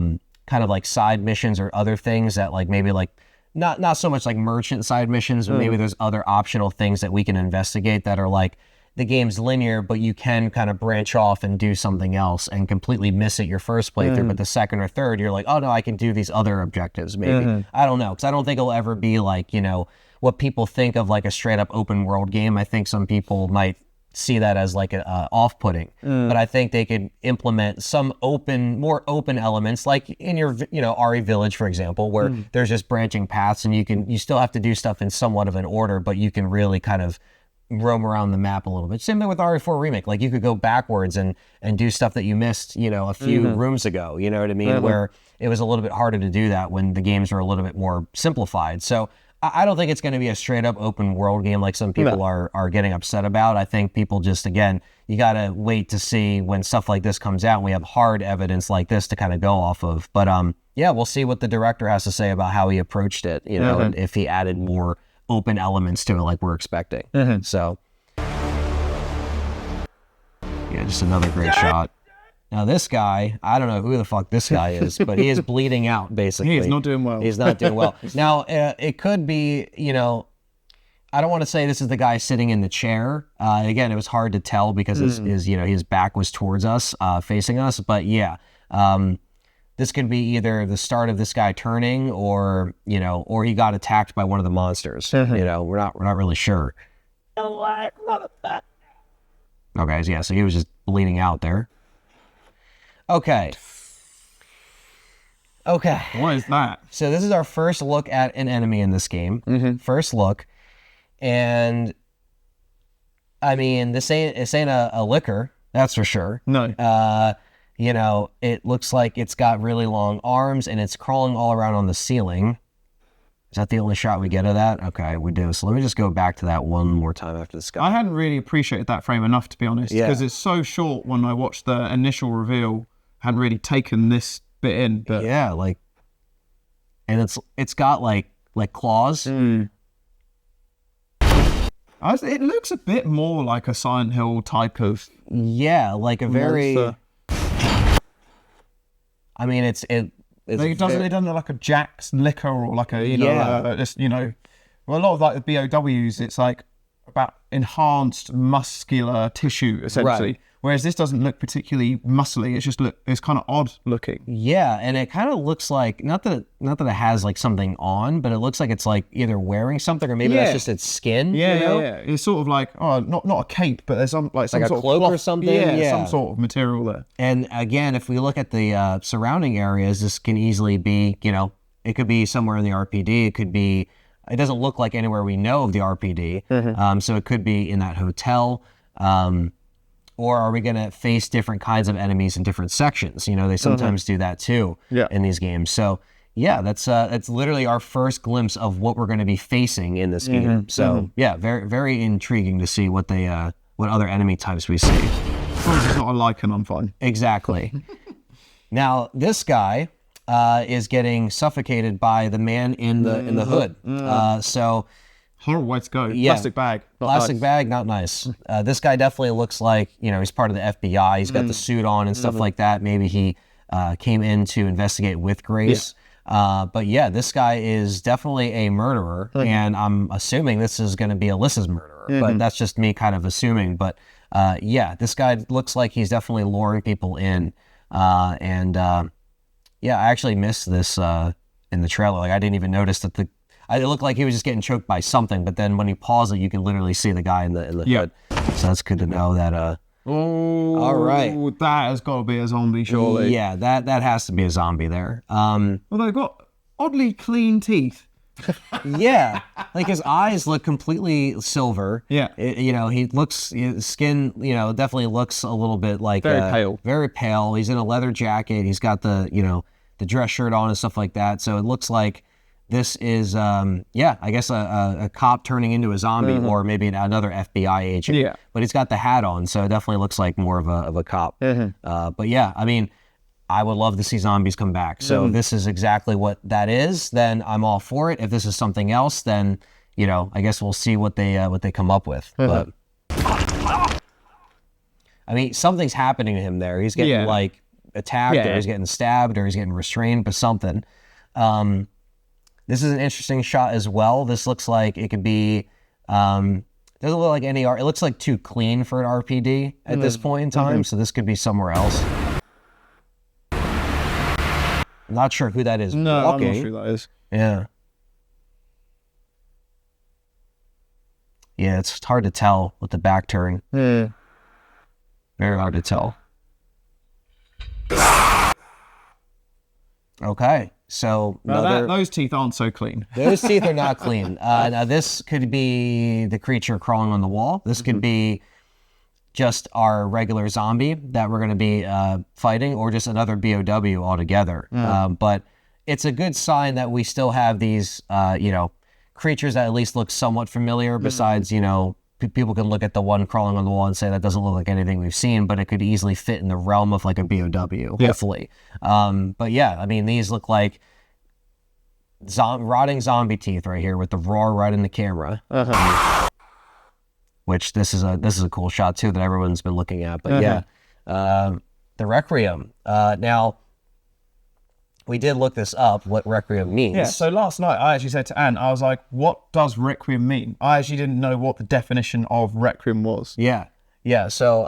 kind of like side missions or other things that like maybe like not so much like merchant side missions, but maybe there's other optional things that we can investigate that are like the game's linear, but you can kind of branch off and do something else and completely miss it your first playthrough, but the second or third, you're like, oh no, I can do these other objectives maybe. I don't know, because I don't think it'll ever be like, what people think of like a straight up open world game. I think some people might see that as like a off-putting, but I think they could implement some more open elements, like in your RE Village, for example, where there's just branching paths and you still have to do stuff in somewhat of an order, but you can really kind of roam around the map a little bit. Same thing with RE4 Remake. Like you could go backwards and do stuff that you missed, a few rooms ago, you know what I mean? Where it was a little bit harder to do that when the games were a little bit more simplified. So I don't think it's going to be a straight up open world game like some people are getting upset about. I think people just, again, you got to wait to see when stuff like this comes out and we have hard evidence like this to kind of go off of. But we'll see what the director has to say about how he approached it, and if he added more open elements to it like we're expecting. So, yeah, just another great shot. Now this guy, I don't know who the fuck this guy is, but he is bleeding out, basically. He is not doing well. He's not doing well. Now, it could be, I don't want to say this is the guy sitting in the chair. Again, it was hard to tell because his back was towards us, facing us. But yeah, this could be either the start of this guy turning, or or he got attacked by one of the monsters. We're not really sure. Okay, yeah, so he was just bleeding out there. Okay. What is that? So this is our first look at an enemy in this game. First look. And I mean, this ain't a liquor, that's for sure. No. It looks like it's got really long arms and it's crawling all around on the ceiling. Is that the only shot we get of that? Okay, we do. So let me just go back to that one more time after this guy. I hadn't really appreciated that frame enough, to be honest, because it's so short. When I watched the initial reveal, hadn't really taken this bit in. But yeah, and it's got like claws. It looks a bit more like a Silent Hill type of. Yeah, like a very. Monster. I mean, it doesn't look like a Jack's liquor or like a well, a lot of like the BOWs, it's like about enhanced muscular tissue essentially. Right. Whereas this doesn't look particularly muscly. It's kind of odd looking. Yeah, and it kind of looks like not that it has like something on, but it looks like it's like either wearing something or maybe that's just its skin. Yeah. It's sort of like not a cape, but there's some sort a of cloak cloth, or something. Yeah, some sort of material there. And again, if we look at the surrounding areas, this can easily be, it could be somewhere in the RPD. It could be. It doesn't look like anywhere we know of the RPD. So it could be in that hotel. Or are we going to face different kinds of enemies in different sections? They sometimes do that too in these games. So yeah, that's literally our first glimpse of what we're going to be facing in this game. So yeah, very, very intriguing to see what other enemy types we see. As long as it's not a lichen, I'm fine. Exactly. Now this guy is getting suffocated by the man in the hood. So. Horrible way to go. Yeah. Plastic bag. Bag, not nice. This guy definitely looks like, he's part of the FBI. He's got the suit on and stuff like that. Maybe he came in to investigate with Grace. But yeah, this guy is definitely a murderer. And I'm assuming this is going to be Alyssa's murderer. But that's just me kind of assuming. But yeah, this guy looks like he's definitely luring people in. Yeah, I actually missed this in the trailer. Like, I didn't even notice that it looked like he was just getting choked by something, but then when you pause it, you can literally see the guy in the hood. So that's good to know that. All right. That has got to be a zombie, surely. Yeah, that has to be a zombie there. Well, they've got oddly clean teeth. Yeah, like his eyes look completely silver. Yeah. He looks, his skin, definitely looks a little bit like very pale. Very pale. He's in a leather jacket. He's got the dress shirt on and stuff like that. So it looks like this is, I guess a cop turning into a zombie, or maybe another FBI agent. Yeah. But he's got the hat on, so it definitely looks like more of a cop. But yeah, I mean, I would love to see zombies come back. So if this is exactly what that is, then I'm all for it. If this is something else, then I guess we'll see what they come up with. But I mean, something's happening to him there. He's getting like attacked, or he's getting stabbed, or he's getting restrained by something. This is an interesting shot as well. This looks like it could be, doesn't look like any art. It looks like too clean for an RPD at this point in time. So this could be somewhere else. I'm not sure who that is. No, walking. I'm not sure who that is. Yeah. Yeah, it's hard to tell with the back turn. Very hard to tell. Okay. So those teeth aren't so clean. Those teeth are not clean. Now this could be the creature crawling on the wall. This could be just our regular zombie that we're going to be fighting, or just another BOW altogether. But it's a good sign that we still have these, creatures that at least look somewhat familiar. Besides, people can look at the one crawling on the wall and say that doesn't look like anything we've seen, but it could easily fit in the realm of like a BOW, hopefully. But yeah, I mean, these look like rotting zombie teeth right here with the roar right in the camera. Which this is a cool shot too that everyone's been looking at. But yeah, the Requiem. Now, we did look this up, what Requiem means. Yeah, so last night I actually said to Anne, I was like, what does Requiem mean? I actually didn't know what the definition of Requiem was. Yeah. So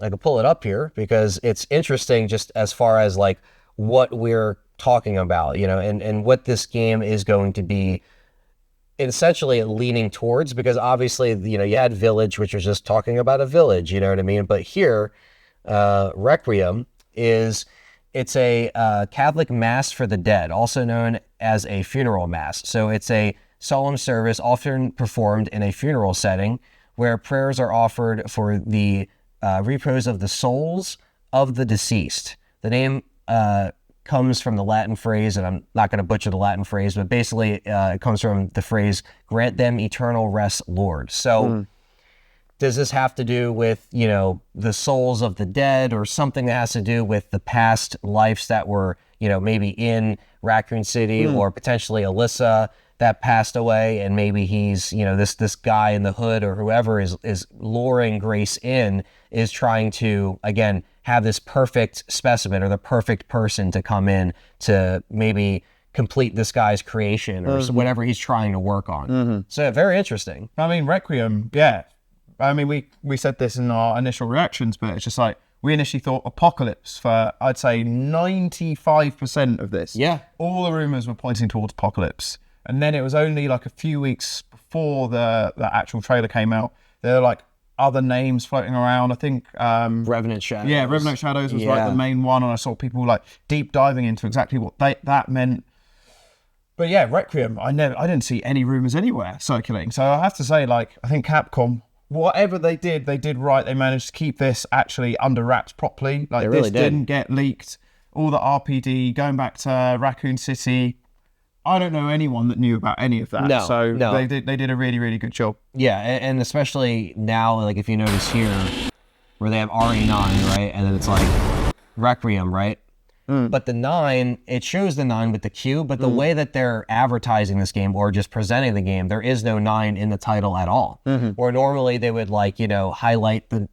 I could pull it up here because it's interesting just as far as like what we're talking about, you know, and what this game is going to be essentially leaning towards, because obviously, you know, you had Village, which was just talking about a village, you know what I mean? But here, Requiem it's a Catholic Mass for the dead, also known as a funeral mass. So it's a solemn service often performed in a funeral setting where prayers are offered for the repose of the souls of the deceased. The name comes from the Latin phrase, and I'm not going to butcher the Latin phrase, but basically it comes from the phrase, grant them eternal rest, Lord. So does this have to do with, you know, the souls of the dead, or something that has to do with the past lives that were, you know, maybe in Raccoon City, or potentially Alyssa that passed away, and maybe he's, you know, this guy in the hood or whoever is luring Grace in, is trying to, again, have this perfect specimen or the perfect person to come in to maybe complete this guy's creation or whatever he's trying to work on. So very interesting. I mean, Requiem, yeah. I mean, we said this in our initial reactions, but it's just like, we initially thought Apocalypse for, I'd say, 95% of this. Yeah. All the rumors were pointing towards Apocalypse. And then it was only like a few weeks before the actual trailer came out, there were like other names floating around. I think Revenant Shadows. Yeah, Revenant Shadows was like the main one, and I saw people like deep diving into exactly what that meant. But yeah, Requiem, I didn't see any rumors anywhere circulating. So I have to say, like, I think Capcom, whatever they did right. They managed to keep this actually under wraps properly. Like, really didn't get leaked. All the RPD, going back to Raccoon City, I don't know anyone that knew about any of that. No. They did a really, really good job. Yeah, and especially now, like, if you notice here, where they have RE9, right? And then it's like Requiem, right? But the 9, it shows the 9 with the Q, but the way that they're advertising this game or just presenting the game, there is no 9 in the title at all. Or normally they would, like, you know, highlight the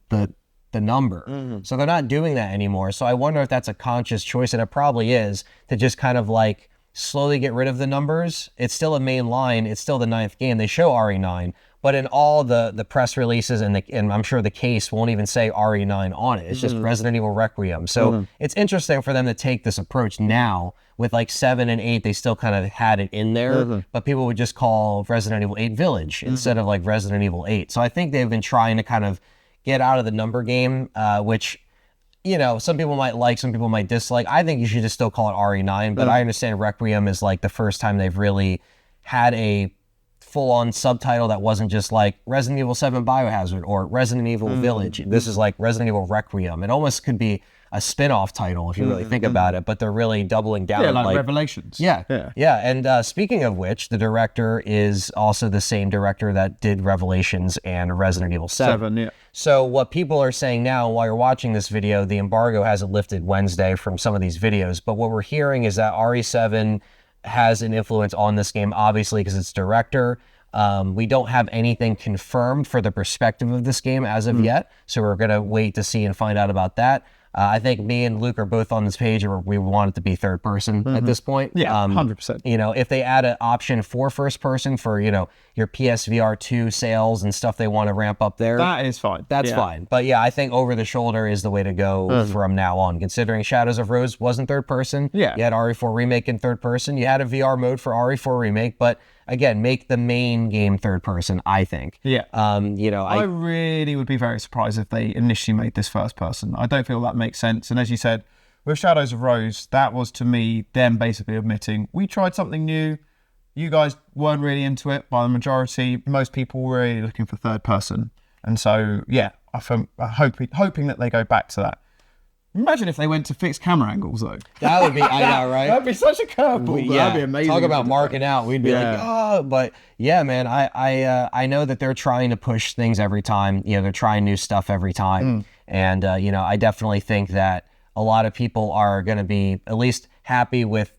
number. So they're not doing that anymore. So I wonder if that's a conscious choice, and it probably is, to just kind of like slowly get rid of the numbers. It's still a main line. It's still the 9th game. They show RE9, but in all the press releases and I'm sure the case won't even say RE9 on it. It's just Resident Evil Requiem. So it's interesting for them to take this approach now. With like 7 and 8, they still kind of had it in there, but people would just call Resident Evil 8 Village instead of like Resident Evil 8. So I think they've been trying to kind of get out of the number game, which, you know, some people might like, some people might dislike. I think you should just still call it RE9, but I understand Requiem is like the first time they've really had a full-on subtitle that wasn't just like Resident Evil 7 Biohazard or Resident Evil Village. This is like Resident Evil Requiem. It almost could be a spin-off title if you really think about it, but they're really doubling down. Yeah, like Revelations. Yeah. And speaking of which, the director is also the same director that did Revelations and Resident Evil 7. Yeah. So what people are saying now, while you're watching this video, the embargo hasn't lifted Wednesday from some of these videos, but what we're hearing is that RE7 has an influence on this game, obviously, because it's director. We don't have anything confirmed for the perspective of this game as of yet, so we're going to wait to see and find out about that. I think me and Luke are both on this page where we want it to be third person at this point. Yeah, 100%. You know, if they add an option for first person for, you know, your PSVR 2 sales and stuff they want to ramp up there. That is fine. That's fine. But yeah, I think over the shoulder is the way to go from now on. Considering Shadows of Rose wasn't third person. Yeah. You had RE4 Remake in third person. You had a VR mode for RE4 Remake, but again, make the main game third person, I think. Yeah. You know, I really would be very surprised if they initially made this first person. I don't feel that makes sense. And as you said, with Shadows of Rose, that was to me them basically admitting, we tried something new. You guys weren't really into it by the majority. Most people were really looking for third person. And so, yeah, I'm hoping that they go back to that. Imagine if they went to fixed camera angles, though. That would be, I know, right? That'd be such a curveball. Yeah, that'd be amazing. Talk about marking out. We'd be like, oh, but yeah, man, I know that they're trying to push things every time. You know, they're trying new stuff every time. And, you know, I definitely think that a lot of people are going to be at least happy with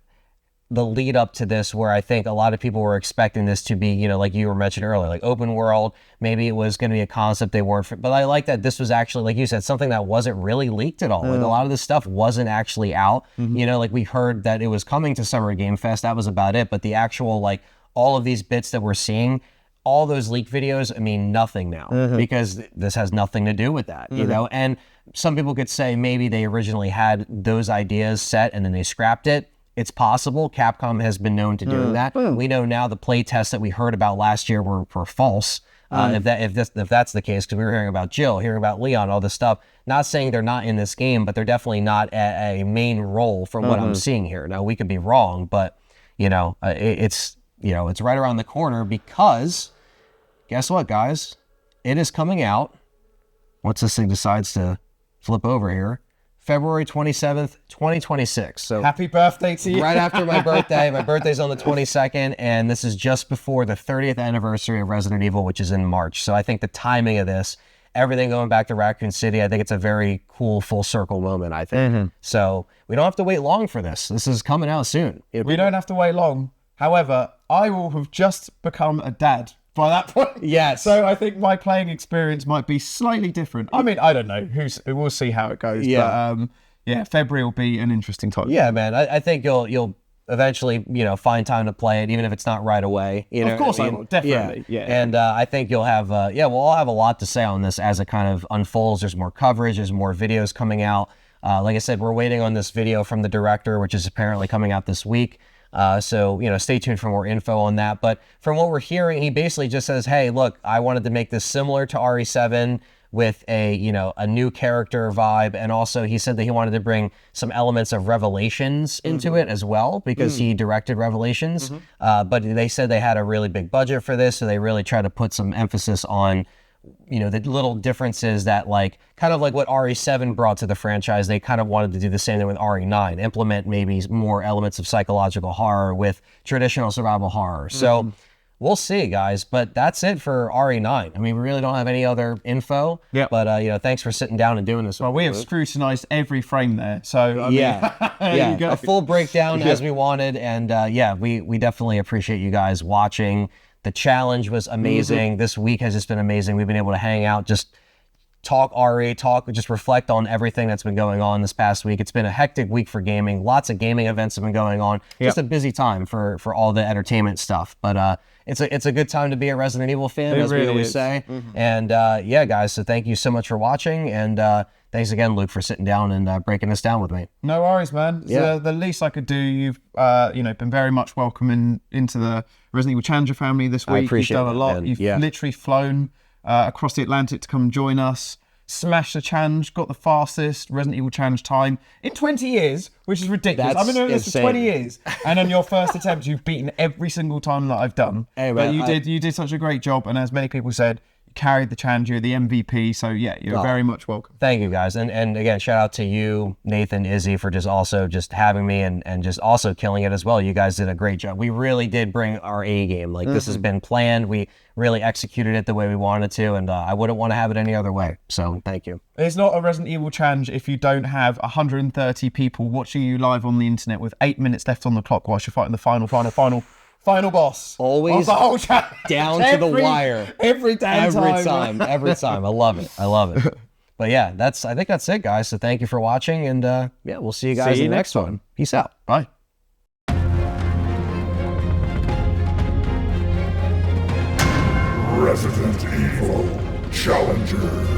the lead up to this, where I think a lot of people were expecting this to be, you know, like you were mentioning earlier, like open world. Maybe it was going to be a concept they weren't, but I like that this was actually, like you said, something that wasn't really leaked at all. Like a lot of this stuff wasn't actually out. You know, like we heard that it was coming to Summer Game Fest. That was about it. But the actual, like all of these bits that we're seeing all those leak videos mean nothing now because this has nothing to do with that, you know? And some people could say maybe they originally had those ideas set and then they scrapped it. It's possible. Capcom has been known to doing that. We know now the play tests that we heard about last year were false. If that's the case, because we were hearing about Jill, hearing about Leon, all this stuff. Not saying they're not in this game, but they're definitely not a main role from what I'm seeing here. Now we could be wrong, but you know, it's right around the corner because guess what, guys? It is coming out. Once this thing decides to flip over here, February 27th, 2026. So happy birthday to you. Right after my birthday. My birthday's on the 22nd, and this is just before the 30th anniversary of Resident Evil, which is in March. So I think the timing of this, everything going back to Raccoon City, I think it's a very cool full circle moment, I think. So we don't have to wait long for this. This is coming out soon. We don't have to wait long. However, I will have just become a dad by that point. Yes. So I think my playing experience might be slightly different. I mean, I don't know. We'll see how it goes. Yeah. But yeah, February will be an interesting time. Yeah, man. I think you'll eventually, you know, find time to play it, even if it's not right away. You know, of course I will, definitely. Yeah. And I think you'll have, we'll all have a lot to say on this as it kind of unfolds. There's more coverage. There's more videos coming out. Like I said, we're waiting on this video from the director, which is apparently coming out this week. So, you know, stay tuned for more info on that. But from what we're hearing, he basically just says, hey, look, I wanted to make this similar to RE7 with a new character vibe. And also he said that he wanted to bring some elements of Revelations into it as well, because he directed Revelations. But they said they had a really big budget for this. So they really tried to put some emphasis on, you know, the little differences that like, kind of like what RE7 brought to the franchise. They kind of wanted to do the same thing with RE9, implement maybe more elements of psychological horror with traditional survival horror. So we'll see, guys, but that's it for RE9. I mean, we really don't have any other info, but you know, thanks for sitting down and doing this. Well, we have scrutinized every frame there. So I mean, yeah, a full breakdown as we wanted. And we definitely appreciate you guys watching. The challenge was amazing. This week has just been amazing. We've been able to hang out, just talk RE, just reflect on everything that's been going on this past week. It's been a hectic week for gaming. Lots of gaming events have been going on. Just a busy time for all the entertainment stuff. But it's a good time to be a Resident Evil fan, as we always say. And yeah, guys, so thank you so much for watching. And thanks again, Luke, for sitting down and breaking this down with me. No worries, man. Yeah. The least I could do. You've been very much welcome into the Resident Evil Challenger family this week. I appreciate You've done a lot. Man. You've literally flown across the Atlantic to come join us. Smashed the challenge, got the fastest Resident Evil challenge time in 20 years, which is ridiculous. I've been doing this for 20 years, and on your first attempt, you've beaten every single time that I've done. Hey, but you did such a great job, and as many people said, you carried the challenge. You're the MVP. So yeah, you're very much welcome. Thank you, guys, and again, shout out to you, Nathan, Izzy, for just having me and just also killing it as well. You guys did a great job. We really did bring our A game. Like this has been planned. We really executed it the way we wanted to, and I wouldn't want to have it any other way. So thank you. It's not a Resident Evil challenge if you don't have 130 people watching you live on the internet with 8 minutes left on the clock whilst you're fighting the final boss. Always the whole challenge. Down to the wire. Every time. Every time. I love it. But yeah, I think that's it, guys. So thank you for watching, and we'll see you guys in the next one. Peace out. Bye. Resident Evil Challenger.